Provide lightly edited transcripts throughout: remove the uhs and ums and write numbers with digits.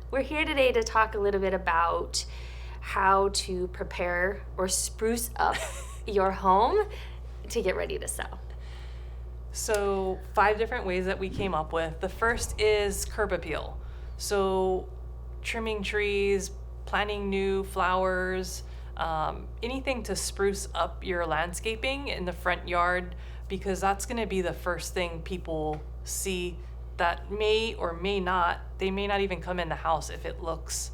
we're here today to talk a little bit about how to prepare or spruce up your home to get ready to sell. So 5 different ways that we came up with. The first is curb appeal. So trimming trees, planting new flowers, anything to spruce up your landscaping in the front yard, because that's going to be the first thing people see that may or may not, they may not even come in the house if it looks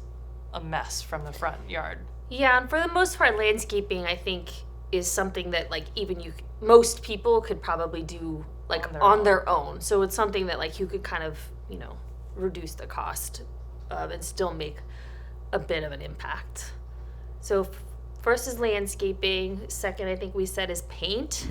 a mess from the front yard. Yeah, and for the most part, landscaping, I think, is something that like most people could probably do like on their own. So it's something that like you could kind of, reduce the cost of and still make a bit of an impact. So first is landscaping. Second, I think we said, is paint.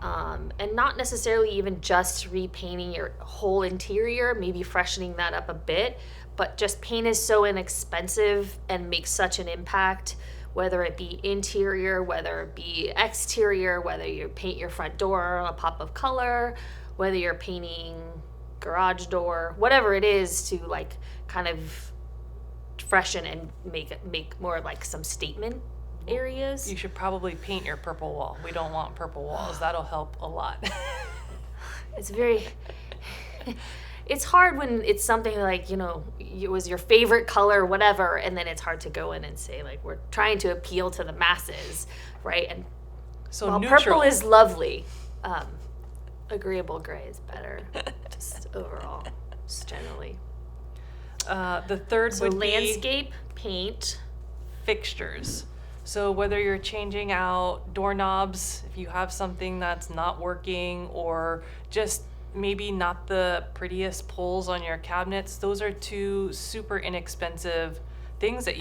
And not necessarily even just repainting your whole interior, maybe freshening that up a bit, but just paint is so inexpensive and makes such an impact, whether it be interior, whether it be exterior, whether you paint your front door a pop of color, whether you're painting garage door, whatever it is, to like kind of freshen and make more like some statement areas. You should probably paint your purple wall. We don't want purple walls. That'll help a lot. It's hard when it's something like, it was your favorite color or whatever, and then it's hard to go in and say, like, we're trying to appeal to the masses, right? And so while neutral. purple is lovely, agreeable gray is better, just overall, just generally. The third would be landscape, paint, fixtures. So whether you're changing out doorknobs, if you have something that's not working, or just maybe not the prettiest pulls on your cabinets, those are 2 super inexpensive things that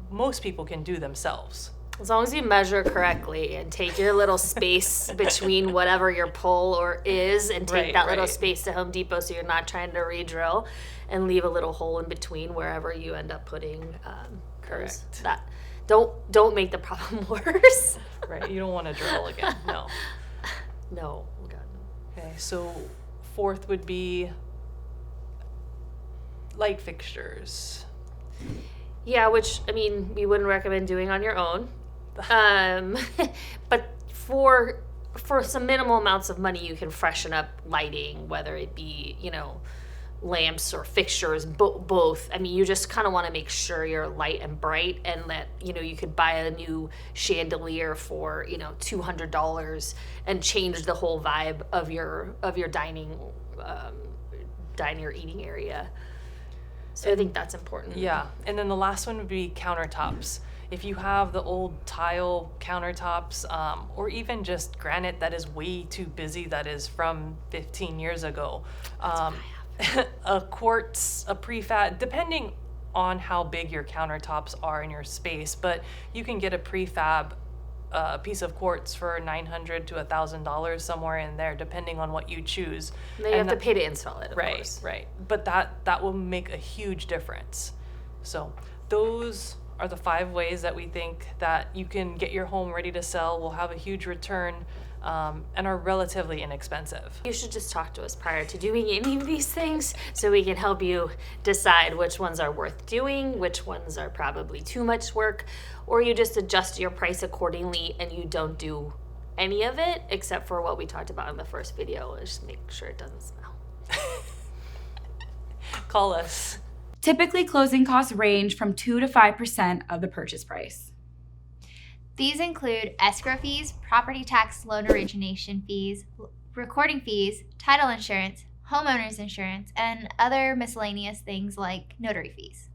most people can do themselves. as long as you measure correctly and take your little space between whatever your pull is and take that little space to Home Depot, so you're not trying to re-drill, and leave a little hole in between wherever you end up putting Correct. that. Don't make the problem worse. Right, you don't want to drill again. No. No. God, no. Okay, so 4th would be light fixtures. Yeah, which, I mean, we wouldn't recommend doing on your own. But for some minimal amounts of money, you can freshen up lighting, whether it be, lamps or fixtures, both. I mean, you just kind of want to make sure you're light and bright, and that, you could buy a new chandelier for, $200 and change the whole vibe of your dining or eating area. So I think that's important. Yeah, and then the last one would be countertops. If you have the old tile countertops, or even just granite that is way too busy, that is from 15 years ago, a quartz, a prefab, depending on how big your countertops are in your space, but you can get a prefab piece of quartz for $900 to $1,000, somewhere in there, depending on what you choose. And then you have to pay to install it, of right, course. Right. But that will make a huge difference. So those are the 5 ways that we think that you can get your home ready to sell, will have a huge return, and are relatively inexpensive. You should just talk to us prior to doing any of these things, so we can help you decide which ones are worth doing, which ones are probably too much work, or you just adjust your price accordingly and you don't do any of it except for what we talked about in the first video. Just make sure it doesn't smell. Call us. Typically, closing costs range from 2 to 5% of the purchase price. These include escrow fees, property tax loan origination fees, recording fees, title insurance, homeowners insurance, and other miscellaneous things like notary fees.